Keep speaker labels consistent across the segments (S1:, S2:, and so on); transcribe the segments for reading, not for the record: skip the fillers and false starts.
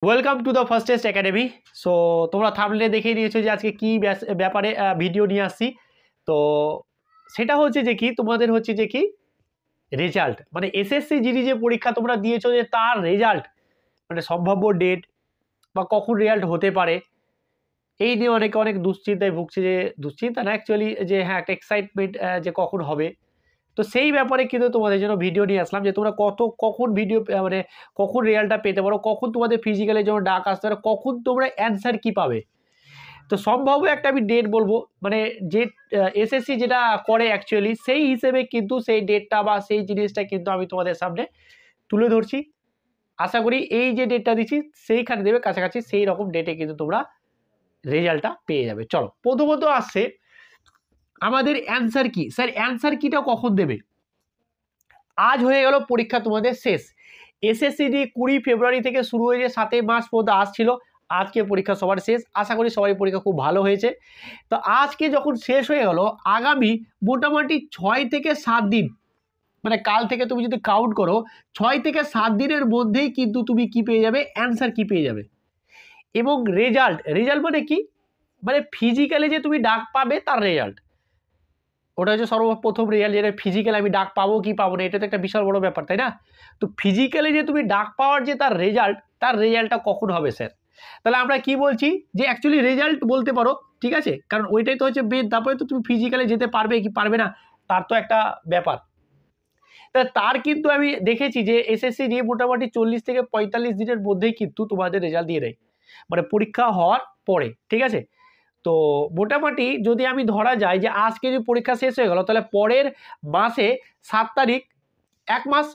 S1: Welcome to the first test academy. So তোমরা থাম্বনেলে দেখে নিয়েছো যে আজকে কি ব্যাপারে ভিডিও নিয়ে আসছি। তো সেটা হচ্ছে যে কি তোমাদের হচ্ছে যে কি রেজাল্ট, মানে এসএসসি জিডি যে পরীক্ষা তোমরা দিয়েছো যে তার রেজাল্ট, মানে সম্ভাব্য ডেট বা কখন রেজাল্ট হতে পারে, এই নিয়ে অনেকে অনেক দুশ্চিন্তায় ভুগছে। যে দুশ্চিন্তা না, অ্যাকচুয়ালি যে হ্যাঁ একটা এক্সাইটমেন্ট যে কখন হবে। তো সেই ব্যাপারে কিন্তু তোমাদের জন্য ভিডিও নিয়ে আসলাম যে তোমরা কখন ভিডিও মানে কখন রেজাল্টটা পেতে পারো, কখন তোমাদের ফিজিক্যালের জন্য ডাক আসতে পারে, কখন তোমরা অ্যান্সার কি পাবে। তো সম্ভাব্য একটা আমি ডেট বলবো, মানে যে এসএসসি যেটা করে অ্যাকচুয়ালি সেই হিসেবে কিন্তু সেই ডেটটা বা সেই জিনিসটা কিন্তু আমি তোমাদের সামনে তুলে ধরছি। আশা করি এই যে ডেটটা দিচ্ছি সেইখানে দেবে কাছাকাছি সেই রকম ডেটে কিন্তু তোমরা রেজাল্টটা পেয়ে যাবে। চলো প্রথমত আসছে আমাদের অ্যান্সার কি। স্যার অ্যান্সার কিটা কখন দেবে? আজ হয়ে গেল পরীক্ষা তোমাদের শেষ। এসএসসি 20 ফেব্রুয়ারি থেকে শুরু হয়ে যে 7 মার্চ পর্যন্ত আসছিল, আজকে পরীক্ষা সবার শেষ। আশা করি সবারই পরীক্ষা খুব ভালো হয়েছে। তো আজকে যখন শেষ হয়ে গেল, আগামী মোটামুটি 6 থেকে 7 দিন, মানে কাল থেকে তুমি যদি কাউন্ট করো 6 থেকে 7 দিনের মধ্যেই কিন্তু তুমি কি পেয়ে যাবে, অ্যান্সার কি পেয়ে যাবে। এবং রেজাল্ট মানে কি, মানে ফিজিক্যালি যে তুমি ডাক পাবে তার রেজাল্ট, ওটা হচ্ছে সর্বপ্রথম রেজাল্ট। যেটা ফিজিক্যালি আমি ডাক পাবো কি পাবো না, এটা তো একটা বিশাল বড় ব্যাপার, তাই না? তো ফিজিক্যালি যে তুমি ডাক পাওয়ার যে তার রেজাল্টটা কখন হবে স্যার? তাহলে আমরা কি বলছি যে অ্যাকচুয়ালি রেজাল্ট বলতে পারো, ঠিক আছে, কারণ ওইটাই তো হচ্ছে মেন। তারপরে তো তুমি ফিজিক্যালি যেতে পারবে কি পারবে না, তার তো একটা ব্যাপার। তা তার কিন্তু আমি দেখেছি যে এসএসসি নিয়ে মোটামুটি 40 থেকে 45 দিনের মধ্যেই কিন্তু তোমাদের রেজাল্ট দিয়ে দেয়, মানে পরীক্ষা হওয়ার পরে, ঠিক আছে। তো মোটামুটি যদি আমি ধরা যায় যে আজকে যদি পরীক্ষা শেষ হয়ে গেল, তাহলে পরের মাসে 7 তারিখ 1 মাস।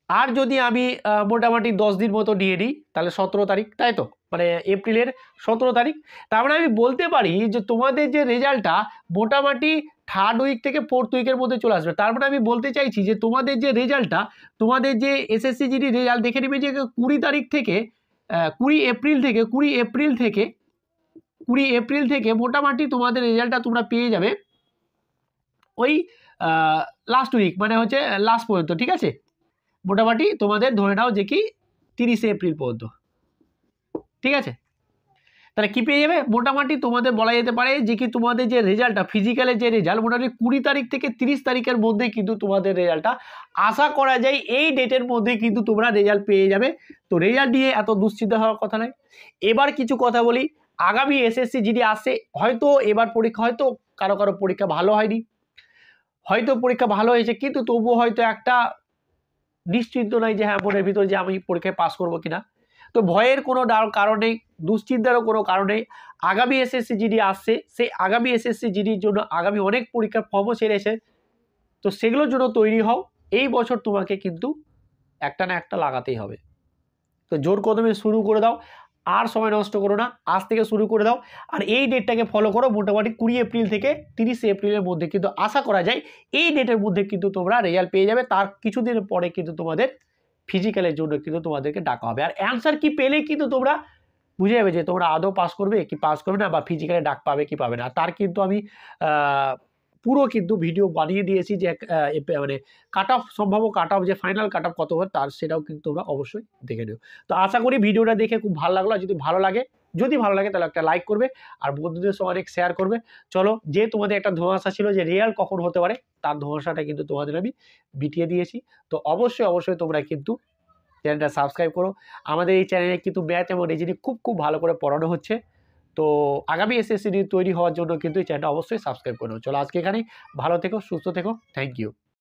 S1: আর যদি আমি মোটামুটি 10 দিন মতো নিয়ে নিই, তাহলে 17 তারিখ, তাই তো, মানে এপ্রিলের 17 তারিখ। তার মানে আমি বলতে পারি যে তোমাদের যে রেজাল্টটা মোটামুটি 3rd উইক থেকে 4th উইকের মধ্যে চলে আসবে। তার মানে আমি বলতে চাইছি যে তোমাদের যে রেজাল্টটা, তোমাদের যে এসএসসি জিডি রেজাল্ট দেখে নেবে যে 20 তারিখ থেকে 20 এপ্রিল থেকে মোটামুটি তোমাদের রেজাল্টটা তোমরা পেয়ে যাবে ওই লাস্ট উইক, মানে হচ্ছে লাস্ট পর্যন্ত, ঠিক আছে। মোটামুটি তোমাদের ধরে নাও যে কি 30 এপ্রিল পর্যন্ত, ঠিক আছে। তাহলে কি পেয়ে যাবে, মোটামুটি তোমাদের বলা যেতে পারে যে কি তোমাদের যে রেজাল্টটা ফিজিক্যালের যে রেজাল্ট মোটামুটি 20 তারিখ থেকে 30 তারিখের মধ্যে কিন্তু তোমাদের রেজাল্টটা আশা করা যায় এই ডেটের মধ্যে কিন্তু তোমরা রেজাল্ট পেয়ে যাবে। তো রেজাল্ট নিয়ে এত দুশ্চিন্তা হওয়ার কথা নয়। এবার কিছু কথা বলি, আগামী এসএসসি জিডি আসছে, হয়তো এবার পরীক্ষা হয়তো কারো পরীক্ষা ভালো হয়নি, হয়তো পরীক্ষা ভালো হয়েছে, কিন্তু তবুও হয়তো একটা নিশ্চিন্ত নাই যে হ্যাঁ মনের ভিতরে যে আমি পরীক্ষায় পাস করবো কিনা। তো ভয়ের কোনো কারণ নেই, দুশ্চিন্তারও কোনো কারণ নেই। আগামী এসএসসি জিডি আসছে, সেই আগামী এসএসসি জিডির জন্য আগামী অনেক পরীক্ষার ফর্মও ছেড়েছে। তো সেগুলোর জন্য তৈরি হও। এই বছর তোমাকে কিন্তু একটা না একটা লাগাতেই হবে। তো জোর কদমে শুরু করে দাও, আর সময় নষ্ট করো না, আজ থেকে শুরু করে দাও। আর এই ডেটটাকে ফলো করো, মোটামুটি 20 এপ্রিল থেকে 30 এপ্রিলের মধ্যে কিন্তু আশা করা যায় এই ডেটের মধ্যে কিন্তু তোমরা রেজাল্ট পেয়ে যাবে। তার কিছুদিন পরে কিন্তু তোমাদের ফিজিক্যালের জন্য কিন্তু তোমাদেরকে ডাকা হবে। আর অ্যান্সার কি পেলে কিন্তু তোমরা বুঝে যাবে যে তোমরা আদৌ পাস করবে কি পাস করবে না, বা ফিজিক্যালে ডাক পাবে কি পাবে না। তার কিন্তু আমি পুরো কিন্তু ভিডিও বানিয়ে দিয়েছি যে মানে সম্ভাব্য কাট অফ যে ফাইনাল কাট অফ কত হবে তার, সেটাও কিন্তু তোমরা অবশ্যই দেখে নিও। তো আশা করি ভিডিওটা দেখে খুব ভালো লাগলো। যদি ভালো লাগে তাহলে একটা লাইক করবে আর বন্ধুদের সঙ্গে অনেক শেয়ার করবে। চলো, যে তোমাদের একটা ধোঁয়াশা ছিল যে রিয়াল কখন হতে পারে, তার ধোঁয়াশাটা কিন্তু তোমাদের আমি মিটিয়ে দিয়েছি। তো অবশ্যই তোমরা কিন্তু চ্যানেলটা সাবস্ক্রাইব করো। আমাদের এই চ্যানেলে কিন্তু ম্যাথ এবং রিজনিং খুব ভালো করে পড়ানো হচ্ছে। তো আগামী এসএসসি তৈরি হওয়ার জন্য কিন্তু এই চ্যানেলটা অবশ্যই সাবস্ক্রাইব করো। চলো আজকে এখানেই, ভালো থেকো, সুস্থ থেকো, থ্যাংক ইউ।